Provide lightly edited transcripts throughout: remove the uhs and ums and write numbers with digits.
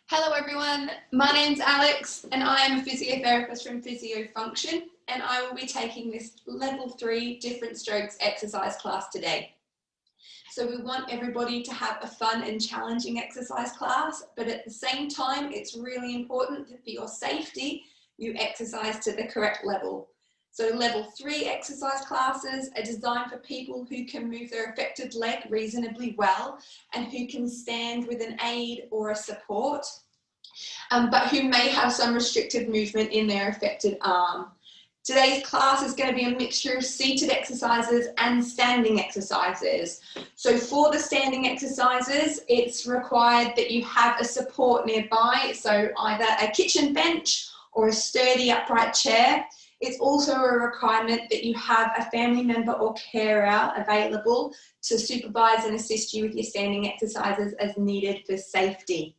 Hello everyone, my name's Alex and I am a physiotherapist from Physio Function, and I will be taking this level 3 different strokes exercise class today. So we want everybody to have a fun and challenging exercise class, but at the same time it's really important that for your safety you exercise to the correct level. So level 3 exercise classes are designed for people who can move their affected leg reasonably well and who can stand with an aid or a support, but who may have some restricted movement in their affected arm. Today's class is going to be a mixture of seated exercises and standing exercises. So for the standing exercises, it's required that you have a support nearby, so either a kitchen bench or a sturdy upright chair. It's also a requirement that you have a family member or carer available to supervise and assist you with your standing exercises as needed for safety.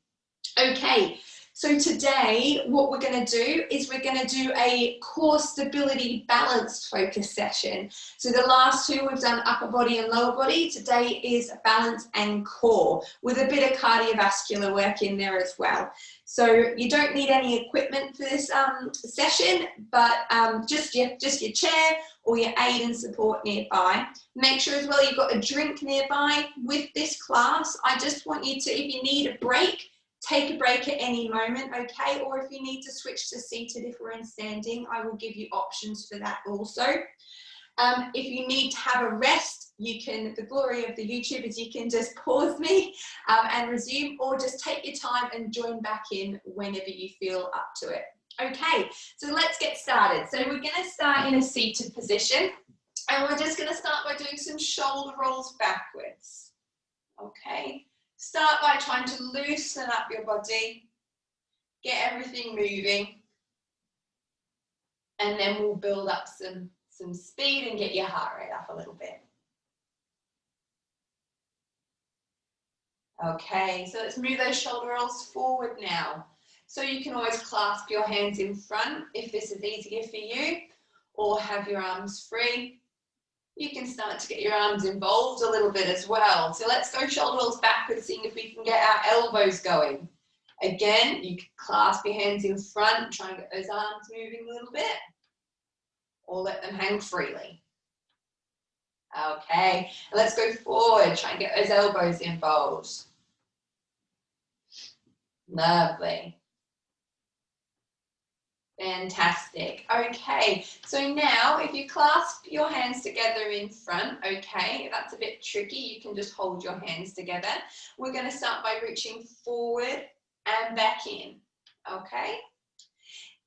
Okay, so today what we're going to do is we're going to do a core stability balanced focus session. So the last two we've done upper body and lower body. Today is balance and core with a bit of cardiovascular work in there as well. So you don't need any equipment for this session, but just your chair or your aid and support nearby. Make sure as well you've got a drink nearby. With this class, I just want you to, if you need a break, take a break at any moment, okay? Or if you need to switch to seated if we're in standing, I will give you options for that also. If you need to have a rest, you can, the glory of the YouTube is you can just pause me and resume, or just take your time and join back in whenever you feel up to it. Okay, so let's get started. So we're gonna start in a seated position, and we're just gonna start by doing some shoulder rolls backwards, okay? Start by trying to loosen up your body, get everything moving, and then we'll build up some speed and get your heart rate up a little bit. Okay, so let's move those shoulder rolls forward now. So you can always clasp your hands in front if this is easier for you, or have your arms free. You can start to get your arms involved a little bit as well. So let's go shoulder rolls backwards, seeing if we can get our elbows going. Again, you can clasp your hands in front, try and get those arms moving a little bit, or let them hang freely. Okay, let's go forward, try and get those elbows involved. Lovely. Fantastic. Okay, so now if you clasp your hands together in front, okay, if that's a bit tricky, you can just hold your hands together. We're going to start by reaching forward and back in, okay?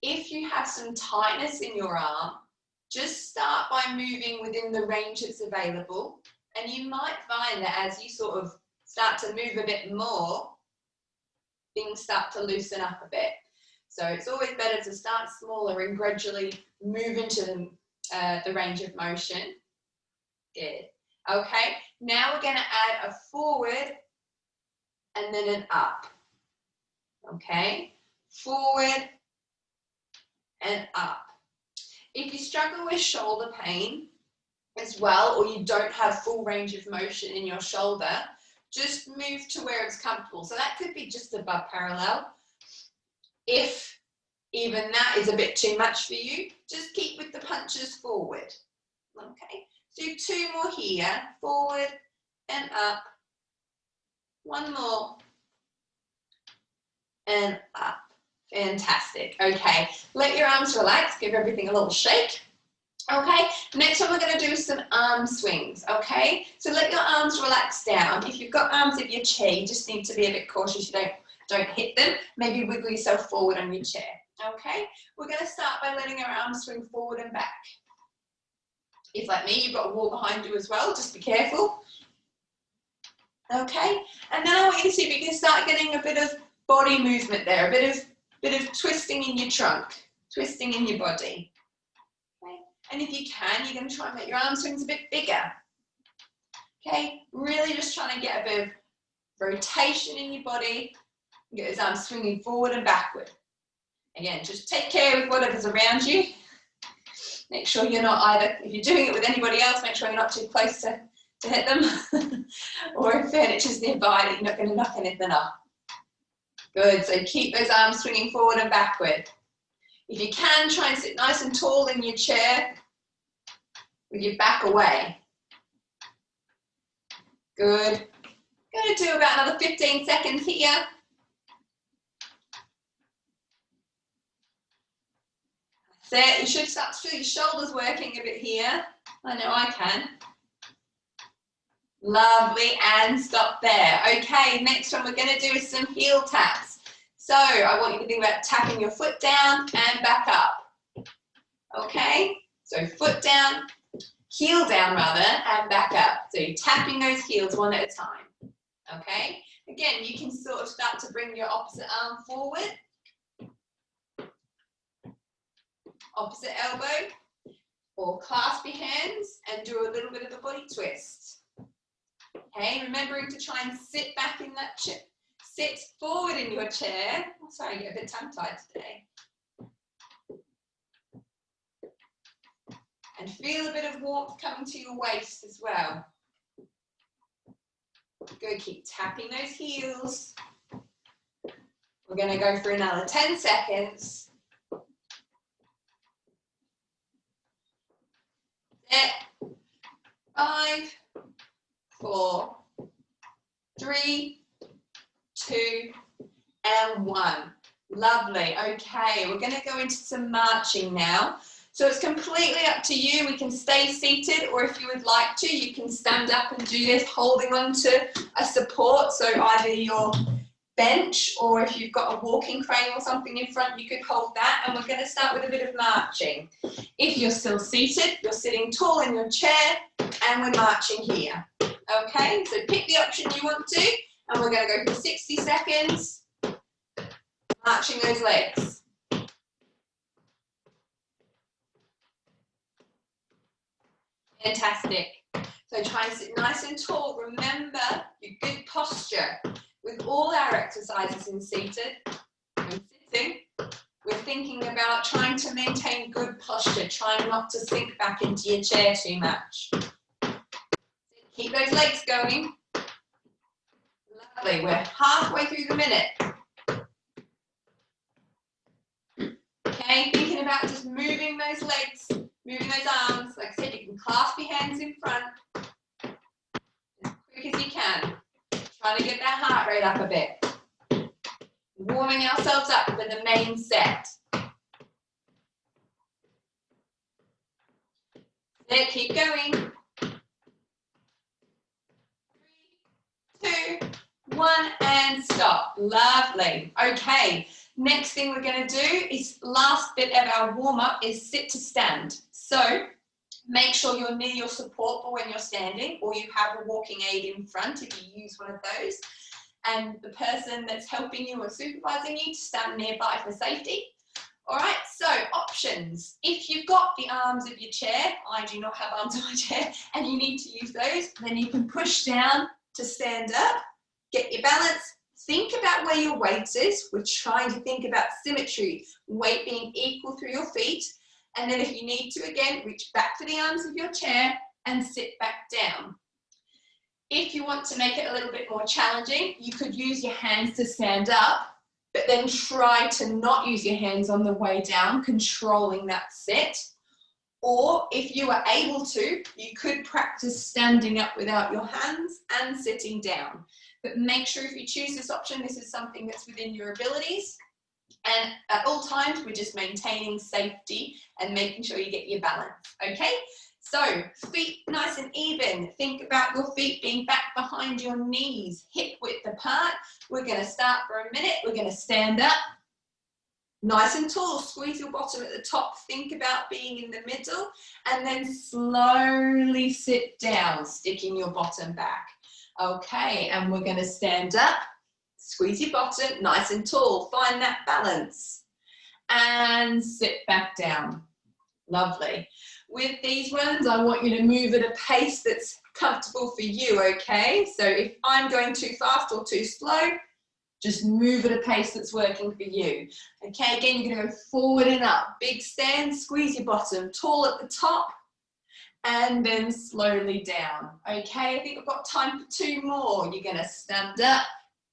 If you have some tightness in your arm, just start by moving within the range that's available, and you might find that as you sort of start to move a bit more, things start to loosen up a bit. So it's always better to start smaller and gradually move into the range of motion. Good. Okay, now we're going to add a forward and then an up. Okay, forward and up. If you struggle with shoulder pain as well, or you don't have full range of motion in your shoulder, just move to where it's comfortable. So that could be just above parallel. If even that is a bit too much for you, just keep with the punches forward. Okay, do two more here, forward and up. One more and up. Fantastic. Okay, let your arms relax, give everything a little shake. Okay, next one we're going to do some arm swings, okay? So let your arms relax down. If you've got arms of your chair, you just need to be a bit cautious you don't hit them. Maybe wiggle yourself forward on your chair, okay? We're going to start by letting our arms swing forward and back. If, like me, you've got a wall behind you as well, just be careful. Okay, and then I want you to see if you can start getting a bit of body movement there, a bit of twisting in your trunk, twisting in your body. Okay, and if you can, you're going to try and make your arm swings a bit bigger. Okay, really just trying to get a bit of rotation in your body. Get those arms swinging forward and backward. Again, just take care with whatever's around you. Make sure you're not either, if you're doing it with anybody else, make sure you're not too close to hit them. Or if furniture's nearby, that you're not going to knock anything off. Good, so keep those arms swinging forward and backward. If you can, try and sit nice and tall in your chair with your back away. Good. Going to do about another 15 seconds here. That's it. You should start to feel your shoulders working a bit here. I know I can. Lovely, and stop there. Okay, next one we're going to do is some heel taps. So I want you to think about tapping your foot down and back up. Okay, so foot down, heel down rather, and back up. So you're tapping those heels one at a time. Okay, again, you can sort of start to bring your opposite arm forward. Opposite elbow, or clasp your hands and do a little bit of a body twist. Okay, remembering to try and sit back in that chair. Sit forward in your chair. Oh, sorry, I get a bit tongue-tied today. And feel a bit of warmth coming to your waist as well. Good, keep tapping those heels. We're going to go for another 10 seconds. Set. 5, 4, 3, 2, and 1. Lovely. Okay, we're going to go into some marching now. So it's completely up to you. We can stay seated, or if you would like to, you can stand up and do this holding on to a support. So either your bench, or if you've got a walking frame or something in front, you could hold that. And we're going to start with a bit of marching. If you're still seated, you're sitting tall in your chair, and we're marching here. Okay, so pick the option you want to, and we're going to go for 60 seconds, marching those legs. Fantastic. So try and sit nice and tall. Remember your good posture. With all our exercises in seated and sitting, we're thinking about trying to maintain good posture, trying not to sink back into your chair too much. Keep those legs going. Lovely, we're halfway through the minute. Okay, thinking about just moving those legs, moving those arms. Like I said, you can clasp your hands in front as quick as you can. Trying to get that heart rate up a bit. Warming ourselves up for the main set. There, keep going. 3, 2, 1, and stop. Lovely. Okay, next thing we're going to do is last bit of our warm-up is sit to stand. So make sure you're near your support for when you're standing, or you have a walking aid in front if you use one of those, and the person that's helping you or supervising you to stand nearby for safety. All right, so options. If you've got the arms of your chair, I do not have arms of my chair, and you need to use those, then you can push down to stand up, get your balance, think about where your weight is. We're trying to think about symmetry, weight being equal through your feet. And then if you need to, again, reach back to the arms of your chair and sit back down. If you want to make it a little bit more challenging, you could use your hands to stand up, but then try to not use your hands on the way down, controlling that sit. Or if you are able to, you could practice standing up without your hands and sitting down. But make sure if you choose this option, this is something that's within your abilities. And at all times, we're just maintaining safety and making sure you get your balance, okay? So feet nice and even. Think about your feet being back behind your knees, hip width apart. We're gonna start for a minute. We're gonna stand up, nice and tall. Squeeze your bottom at the top. Think about being in the middle, and then slowly sit down, sticking your bottom back. Okay, and we're gonna stand up. Squeeze your bottom, nice and tall. Find that balance. And sit back down. Lovely. With these ones, I want you to move at a pace that's comfortable for you, okay? So if I'm going too fast or too slow, just move at a pace that's working for you. Okay, again, you're gonna go forward and up. Big stand, squeeze your bottom, tall at the top, and then slowly down. Okay, I think we've got time for 2 more. You're gonna stand up,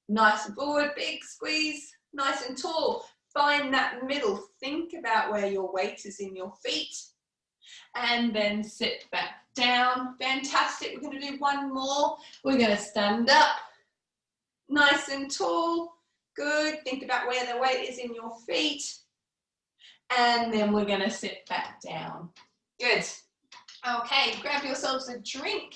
Nice and forward, big squeeze, nice and tall. Find that middle. Think about where your weight is in your feet. And then sit back down. Fantastic. We're going to do one more. We're going to stand up. Nice and tall. Good. Think about where the weight is in your feet. And then we're going to sit back down. Good. Okay, grab yourselves a drink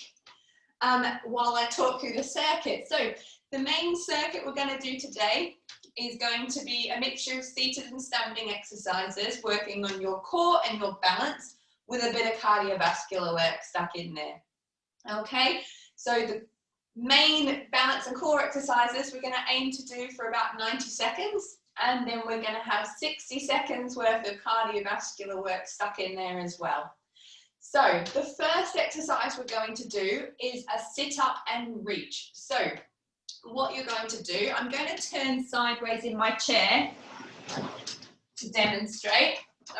while I talk through the circuit. So the main circuit we're going to do today is going to be a mixture of seated and standing exercises, working on your core and your balance with a bit of cardiovascular work stuck in there. Okay, so the main balance and core exercises we're going to aim to do for about 90 seconds, and then we're going to have 60 seconds worth of cardiovascular work stuck in there as well. So the first exercise we're going to do is a sit up and reach. So what you're going to do, I'm going to turn sideways in my chair to demonstrate.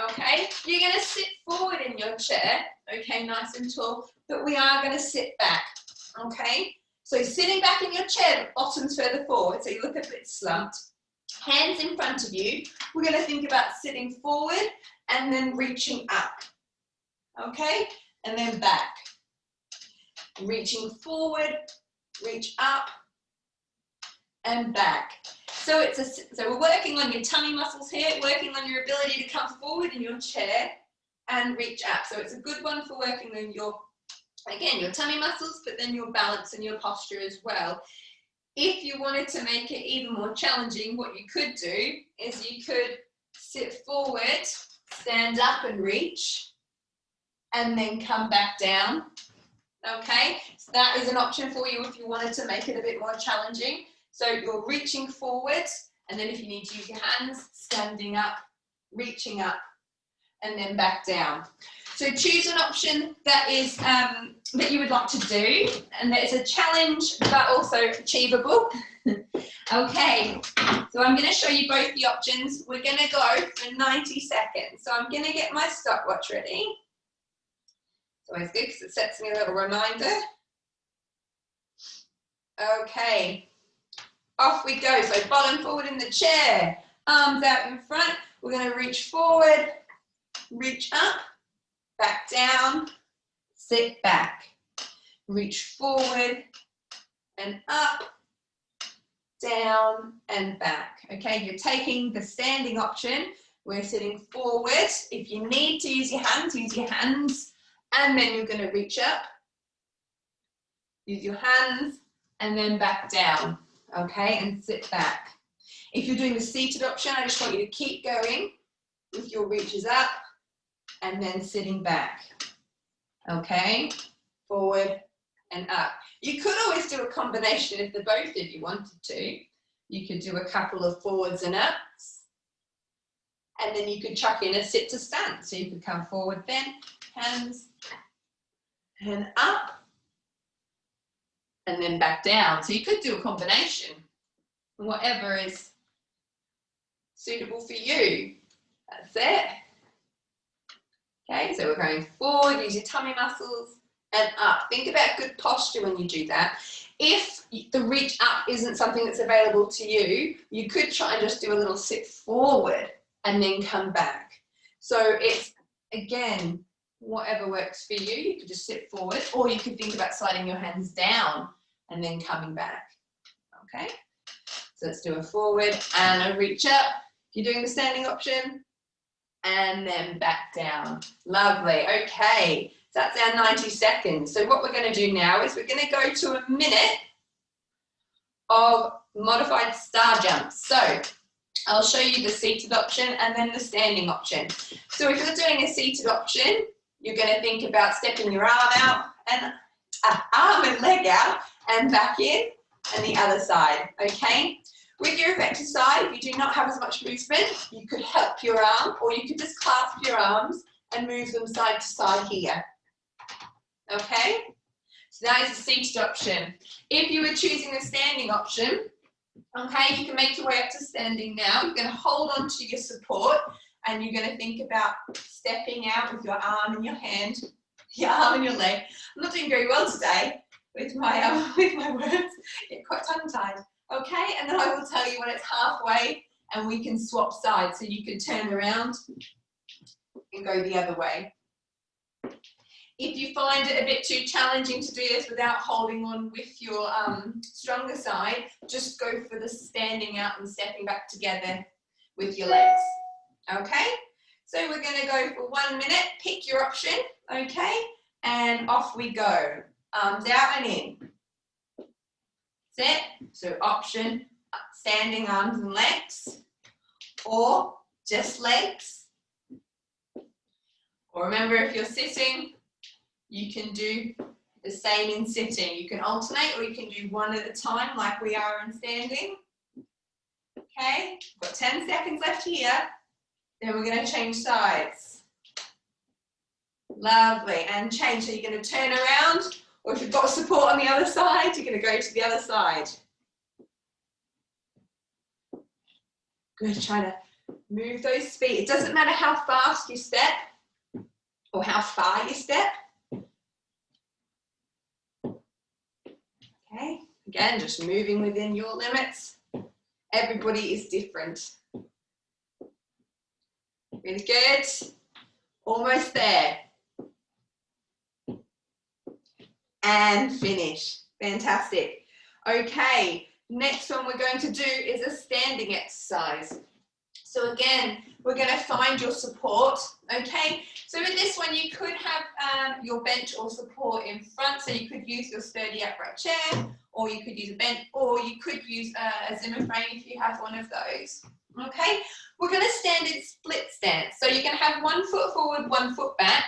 Okay, you're going to sit forward in your chair, okay, nice and tall, but we are going to sit back, okay? So sitting back in your chair, bottoms further forward, so you look a bit slumped, hands in front of you. We're going to think about sitting forward and then reaching up, okay? And then back. Reaching forward, reach up, and back. So we're working on your tummy muscles here, working on your ability to come forward in your chair and reach up. So it's a good one for working on your, again, your tummy muscles, but then your balance and your posture as well. If you wanted to make it even more challenging, what you could do is you could sit forward, stand up and reach, and then come back down. Okay, so that is an option for you if you wanted to make it a bit more challenging. So you're reaching forwards, and then if you need to use your hands, standing up, reaching up, and then back down. So choose an option that is that you would like to do, and that is a challenge but also achievable. Okay, so I'm going to show you both the options. We're going to go for 90 seconds. So I'm going to get my stopwatch ready. It's always good because it sets me a little reminder. Okay. Off we go. So bottom forward in the chair, arms out in front. We're going to reach forward, reach up, back down, sit back, reach forward and up, down and back. Okay, you're taking the standing option. We're sitting forward. If you need to use your hands, and then you're going to reach up, use your hands, and then back down. Okay, and sit back. If you're doing the seated option, I just want you to keep going with your reaches up and then sitting back. Okay, forward and up. You could always do a combination of the both if you wanted to. You could do a couple of forwards and ups, and then you could chuck in a sit to stand. So you could come forward then, hands and up, and then back down. So you could do a combination, whatever is suitable for you. That's it. Okay, so we're going forward, use your tummy muscles, and up. Think about good posture when you do that. If the reach up isn't something that's available to you, you could try and just do a little sit forward and then come back. So it's, again, whatever works for you. You could just sit forward, or you could think about sliding your hands down and then coming back. Okay, so let's do a forward and a reach up. If you're doing the standing option, and then back down. Lovely. Okay, so that's our 90 seconds. So what we're going to do now is we're going to go to a minute of modified star jumps. So I'll show you the seated option and then the standing option. So if you're doing a seated option, you're going to think about stepping your arm out and arm and leg out and back in, and the other side. Okay. With your effective side, if you do not have as much movement, you could help your arm, or you could just clasp your arms and move them side to side here. Okay? So that is the seated option. If you were choosing the standing option, okay, you can make your way up to standing now. You're going to hold on to your support, and you're going to think about stepping out with your arm and your hand, your arm and your leg. I'm not doing very well today with my words. Get quite tongue-tied. Okay, and then I will tell you when it's halfway and we can swap sides, so you can turn around and go the other way. If you find it a bit too challenging to do this without holding on with your stronger side, just go for the standing out and stepping back together with your legs. Okay, so we're going to go for 1 minute. Pick your option. Okay, and off we go. Arms out and in. Set. So option, standing arms and legs, or just legs. Or remember, if you're sitting, you can do the same in sitting. You can alternate, or you can do one at a time like we are in standing. Okay, got 10 seconds left here. Then we're going to change sides. Lovely, and change. So you're going to turn around, or if you've got support on the other side, you're going to go to the other side. Good, try to move those feet. It doesn't matter how fast you step or how far you step. Okay, again, just moving within your limits. Everybody is different. Really good. Almost there. And finish. Fantastic. Okay, next one we're going to do is a standing exercise. So again, we're going to find your support, okay? So in this one, you could have your bench or support in front, so you could use your sturdy upright chair, or you could use a bench, or you could use a Zimmer frame if you have one of those, okay? We're going to stand in split stance, so you're going to have 1 foot forward, 1 foot back,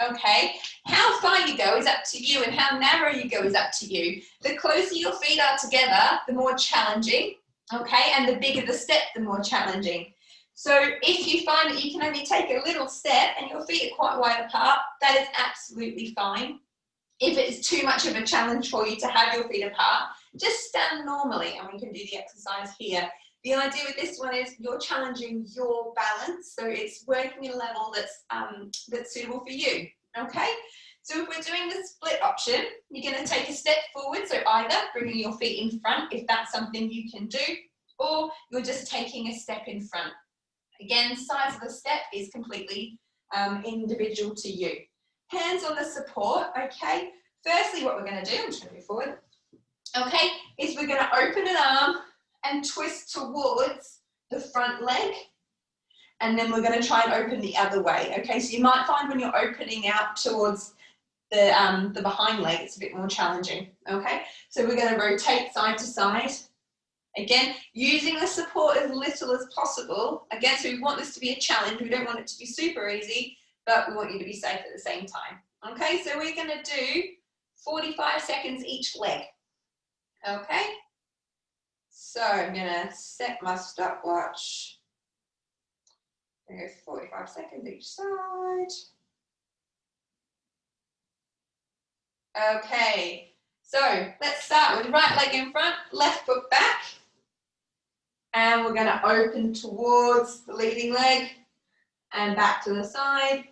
okay? How far you go is up to you, and how narrow you go is up to you. The closer your feet are together, the more challenging, okay? And the bigger the step, the more challenging. So if you find that you can only take a little step and your feet are quite wide apart, that is absolutely fine. If it is too much of a challenge for you to have your feet apart, just stand normally and we can do the exercise here. The idea with this one is you're challenging your balance, so it's working at a level that's suitable for you, okay? So if we're doing the split option, you're going to take a step forward, so either bringing your feet in front if that's something you can do, or you're just taking a step in front. Again, size of the step is completely individual to you. Hands on the support, okay? Firstly, what we're going to do, I'm just going to move forward, okay, is we're going to open an arm and twist towards the front leg, and then we're going to try and open the other way, okay? So you might find when you're opening out towards the behind leg, it's a bit more challenging, okay? So we're going to rotate side to side. Again, using the support as little as possible. Again, so we want this to be a challenge. We don't want it to be super easy, but we want you to be safe at the same time. Okay, so we're going to do 45 seconds each leg. Okay, so I'm going to set my stopwatch. 45 seconds each side. Okay, so let's start with right leg in front, left foot back. And we're going to open towards the leading leg and back to the side,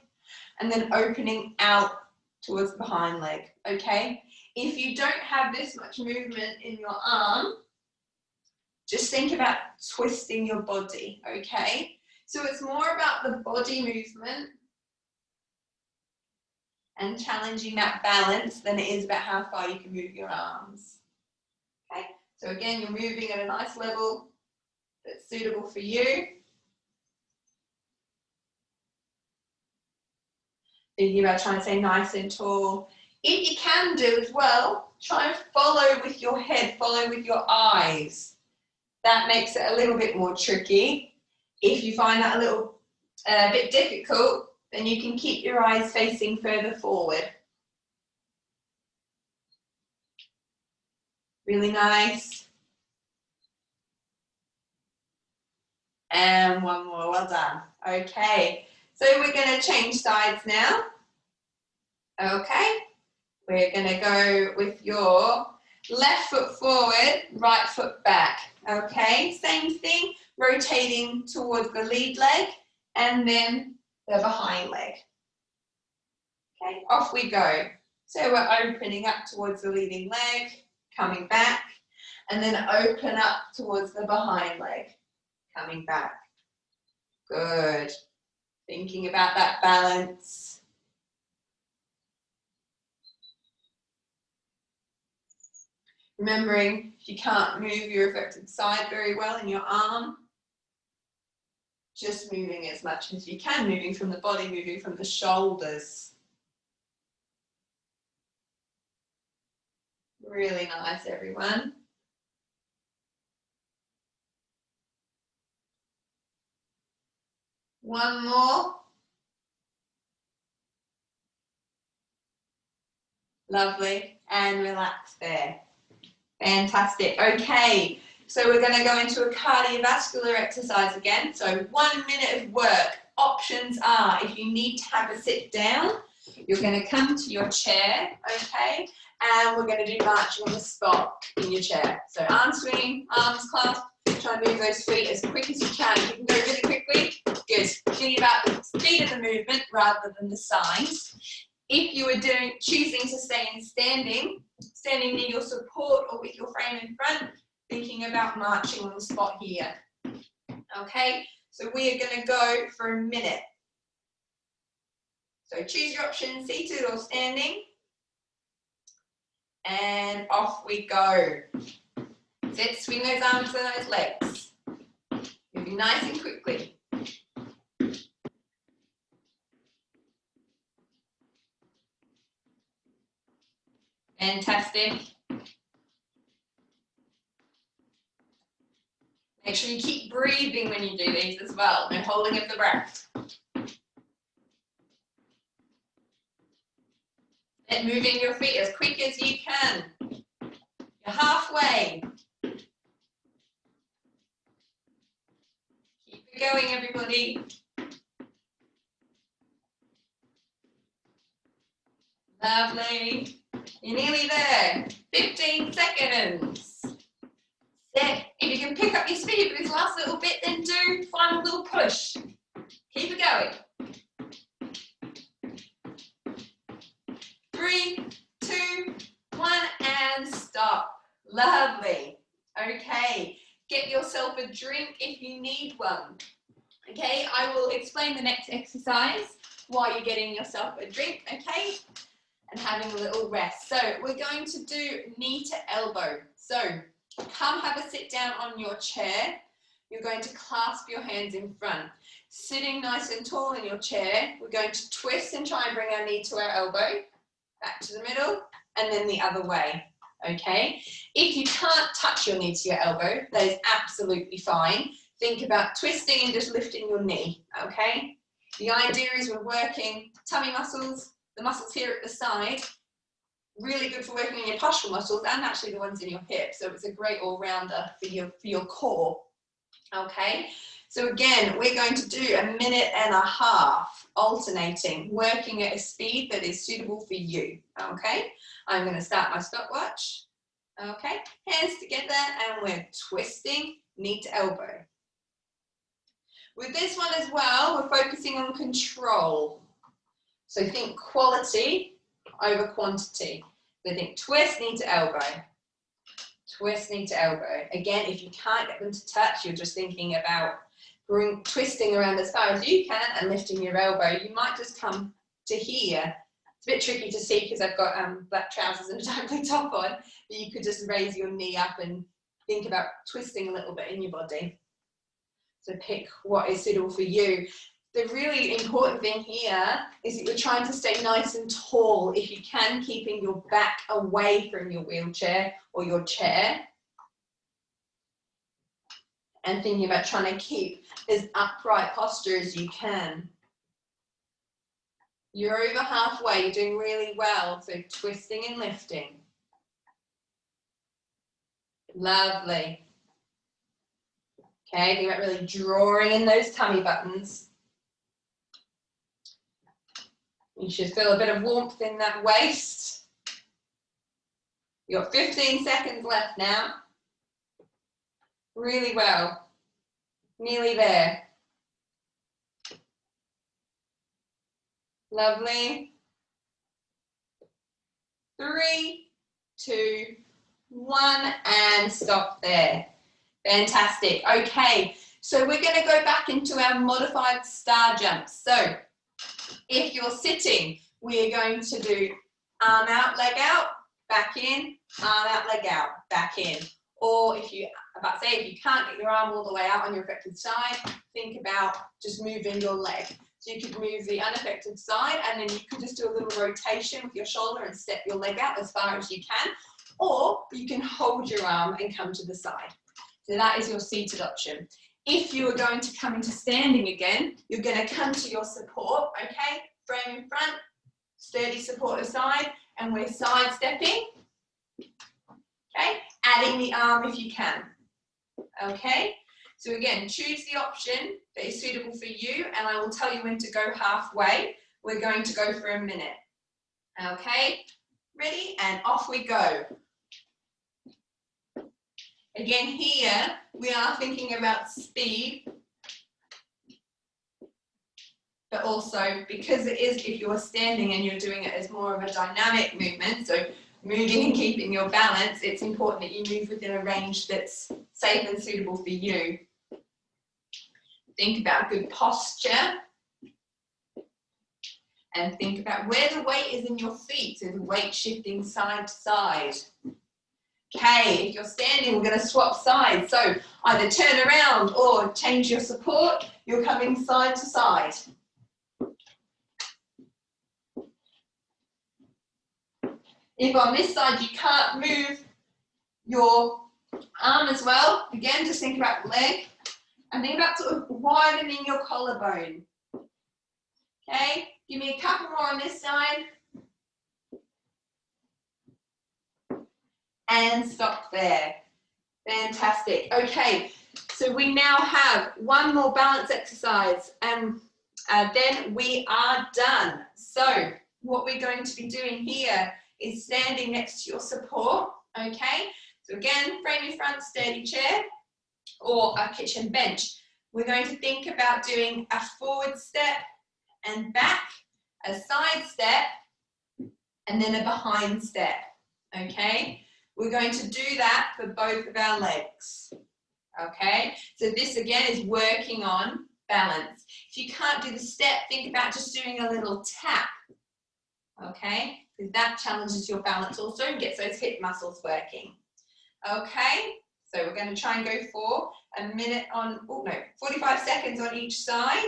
and then opening out towards the behind leg, okay? If you don't have this much movement in your arm, just think about twisting your body, okay? So it's more about the body movement and challenging that balance than it is about how far you can move your arms, okay? So again, you're moving at a nice level that's suitable for you. Thinking about trying to stay nice and tall. If you can do as well, try and follow with your head, follow with your eyes. That makes it a little bit more tricky. If you find that a bit difficult, then you can keep your eyes facing further forward. Really nice. And one more, well done. Okay, so we're going to change sides now. Okay, we're going to go with your left foot forward, right foot back. Okay, same thing, rotating towards the lead leg and then the behind leg. Okay, off we go. So we're opening up towards the leading leg, coming back, And then open up towards the behind leg, coming back. Good. Thinking about that balance. Remembering, if you can't move your affected side very well in your arm, just moving as much as you can, moving from the body, moving from the shoulders. Really nice, everyone. One more. Lovely. And relax there. Fantastic. Okay, so we're going to go into a cardiovascular exercise again. So 1 minute of work. Options are, if you need to have a sit down, you're going to come to your chair, okay? And we're going to do marching on the spot in your chair. So arm swing, arms clasped. Try and move those feet as quick as you can. If you can go really quickly, good. Think about the speed of the movement rather than the size. If you are choosing to stay in standing near your support or with your frame in front, thinking about marching on the spot here. Okay, so we are going to go for a minute. So choose your option, seated or standing. And off we go. Sit, swing those arms and those legs. Moving nice and quickly. Fantastic. Make sure you keep breathing when you do these as well. No holding of the breath. And moving your feet as quick as you can. You're halfway. Keep it going, everybody. Lovely. You're nearly there. 15 seconds. Set. If you can pick up your speed for this last little bit, then do final little push. Keep it going. 3, 2, 1, and stop. Lovely. Okay. Get yourself a drink if you need one. Okay, I will explain the next exercise while you're getting yourself a drink, okay? And having a little rest. So we're going to do knee to elbow. So come have a sit down on your chair. You're going to clasp your hands in front. Sitting nice and tall in your chair, we're going to twist and try and bring our knee to our elbow. Back to the middle, and then the other way, okay? If you can't touch your knee to your elbow, that is absolutely fine. Think about twisting and just lifting your knee, okay? The idea is we're working tummy muscles, the muscles here at the side, really good for working on your postural muscles and actually the ones in your hips. So it's a great all-rounder for your core, okay? So again, we're going to do 1.5 minutes alternating, working at a speed that is suitable for you, okay? I'm going to start my stopwatch, okay? Hands together and we're twisting knee to elbow. With this one as well, we're focusing on control. So think quality over quantity. So think twist, knee to elbow. Twist, knee to elbow. Again, if you can't get them to touch, you're just thinking about twisting around as far as you can and lifting your elbow. You might just come to here. It's a bit tricky to see because I've got black trousers and a dark top on, but you could just raise your knee up and think about twisting a little bit in your body. So pick what is suitable for you. The really important thing here is that you're trying to stay nice and tall if you can, keeping your back away from your wheelchair or your chair. And thinking about trying to keep as upright posture as you can. You're over halfway, you're doing really well. So twisting and lifting. Lovely. Okay, think about really drawing in those tummy buttons. You should feel a bit of warmth in that waist. You've got 15 seconds left now. Really well. Nearly there. Lovely. 3, 2, 1, and stop there. Fantastic. Okay, so we're going to go back into our modified star jumps. So if you're sitting, we're going to do arm out, leg out, back in, arm out, leg out, back in. Or if you can't get your arm all the way out on your affected side, think about just moving your leg. So you could move the unaffected side, and then you could just do a little rotation with your shoulder and step your leg out as far as you can. Or you can hold your arm and come to the side. So that is your seated option. If you are going to come into standing again, you're going to come to your support, okay? Frame in front, sturdy support aside, and we're side stepping, okay? Adding the arm if you can, okay? So again, choose the option that is suitable for you, and I will tell you when to go halfway. We're going to go for a minute, okay? Ready? And off we go. Again, here we are thinking about speed, but also because it is, if you're standing and you're doing it as more of a dynamic movement, so moving and keeping your balance, it's important that you move within a range that's safe and suitable for you. Think about good posture, and think about where the weight is in your feet, so the weight shifting side to side. Okay, if you're standing, we're going to swap sides. So either turn around or change your support. You're coming side to side. If on this side you can't move your arm as well, again, just think about the leg and think about sort of widening your collarbone. Okay, give me a couple more on this side. And stop there. Fantastic. Okay, so we now have one more balance exercise, and then we are done. So what we're going to be doing here is standing next to your support, okay? So again, frame in front, sturdy chair, or a kitchen bench. We're going to think about doing a forward step and back, a side step, and then a behind step, okay? We're going to do that for both of our legs, okay? So this again is working on balance. If you can't do the step, think about just doing a little tap, okay? Because that challenges your balance also and gets those hip muscles working, okay? So we're going to try and go for a minute on, 45 seconds on each side.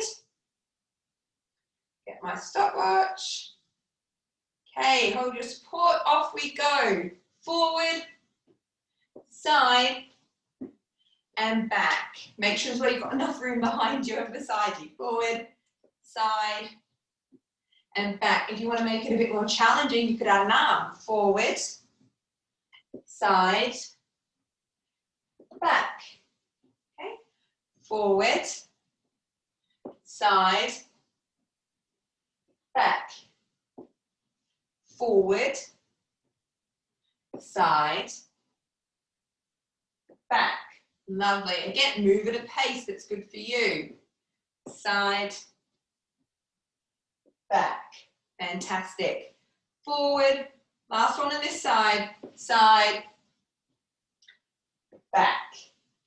Get my stopwatch. Okay, hold your support, off we go. Forward, side, and back. Make sure as well you've got enough room behind you and beside you. Forward, side, and back. If you want to make it a bit more challenging, you could add an arm. Forward, side, back. Okay. Forward, side, back. Forward, side, back. Lovely. Again, move at a pace that's good for you. Side, back. Fantastic. Forward. Last one on this side. Side, back.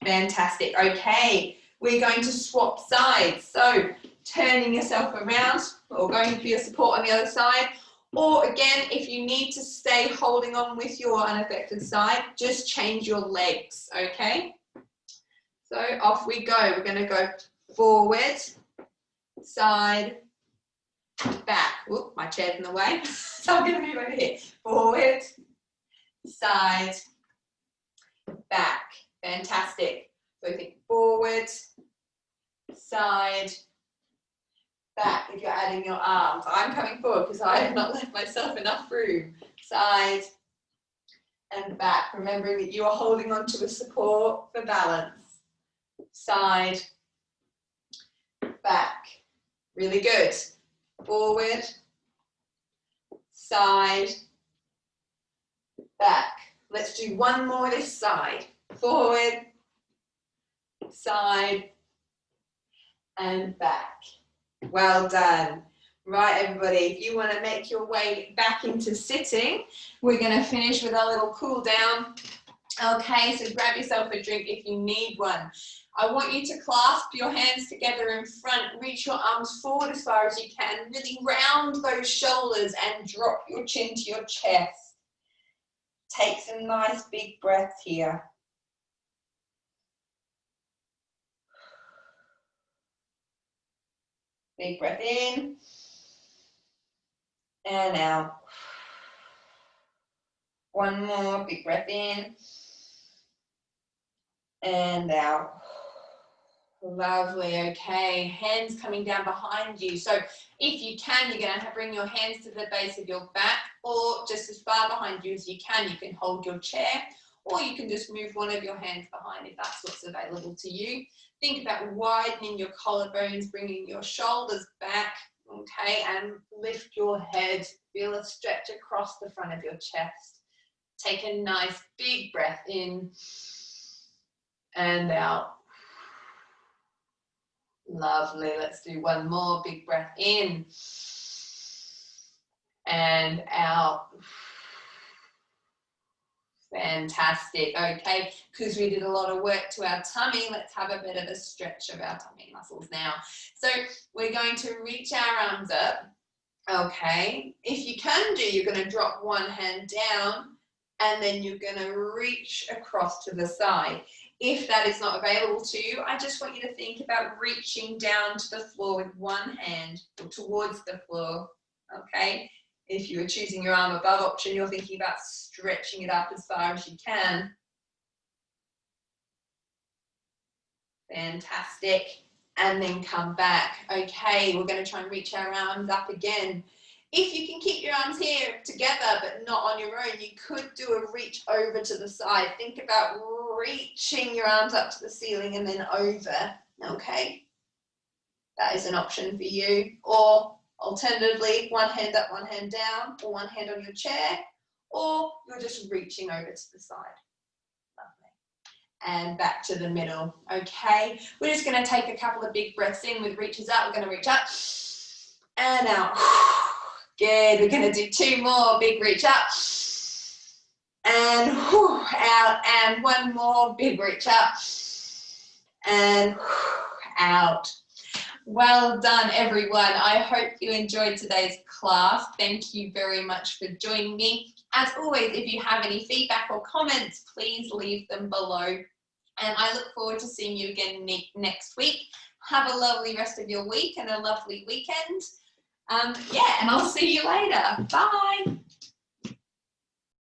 Fantastic. Okay, we're going to swap sides. So turning yourself around or going for your support on the other side. Or again, if you need to stay holding on with your unaffected side, just change your legs, okay? So off we go. We're going to go forward, side, back. Whoop, my chair's in the way. So I'm going to move over here. Forward, side, back. Fantastic. So think forward, side, back if you're adding your arms. I'm coming forward because I have not left myself enough room. Side and back, remembering that you are holding on to a support for balance. Side, back. Really good. Forward, side, back. Let's do one more this side. Forward, side, and back. Well done. Right, everybody, if you want to make your way back into sitting, we're going to finish with our little cool down Okay, so grab yourself a drink if you need one. I want you to clasp your hands together in front, reach your arms forward as far as you can, really round those shoulders and drop your chin to your chest. Take some nice big breaths here. Big breath in and out. One more, big breath in and out. Lovely, okay. Hands coming down behind you. So if you can, you're going to bring your hands to the base of your back, or just as far behind you as you can. You can hold your chair, or you can just move one of your hands behind if that's what's available to you. Think about widening your collarbones, bringing your shoulders back, okay, and lift your head. Feel a stretch across the front of your chest. Take a nice big breath in and out. Lovely. Let's do one more big breath in and out. Fantastic. Okay, because we did a lot of work to our tummy, let's have a bit of a stretch of our tummy muscles now. So we're going to reach our arms up. Okay, if you can do, you're going to drop one hand down and then you're going to reach across to the side. If that is not available to you, I just want you to think about reaching down to the floor with one hand or towards the floor, okay? If you are choosing your arm above option, you're thinking about stretching it up as far as you can. Fantastic. And then come back. Okay, we're going to try and reach our arms up again. If you can keep your arms here together but not on your own, you could do a reach over to the side. Think about reaching your arms up to the ceiling and then over, okay? That is an option for you. Or alternatively, one hand up, one hand down, or one hand on your chair, or you're just reaching over to the side. And back to the middle, okay? We're just going to take a couple of big breaths in with reaches up. We're going to reach up and out. Good, we're going to do two more, big reach up and out, and one more, big reach up and out. Well done, everyone. I hope you enjoyed today's class. Thank you very much for joining me. As always, if you have any feedback or comments, please leave them below. And I look forward to seeing you again next week. Have a lovely rest of your week and a lovely weekend. And I'll see you later. Bye.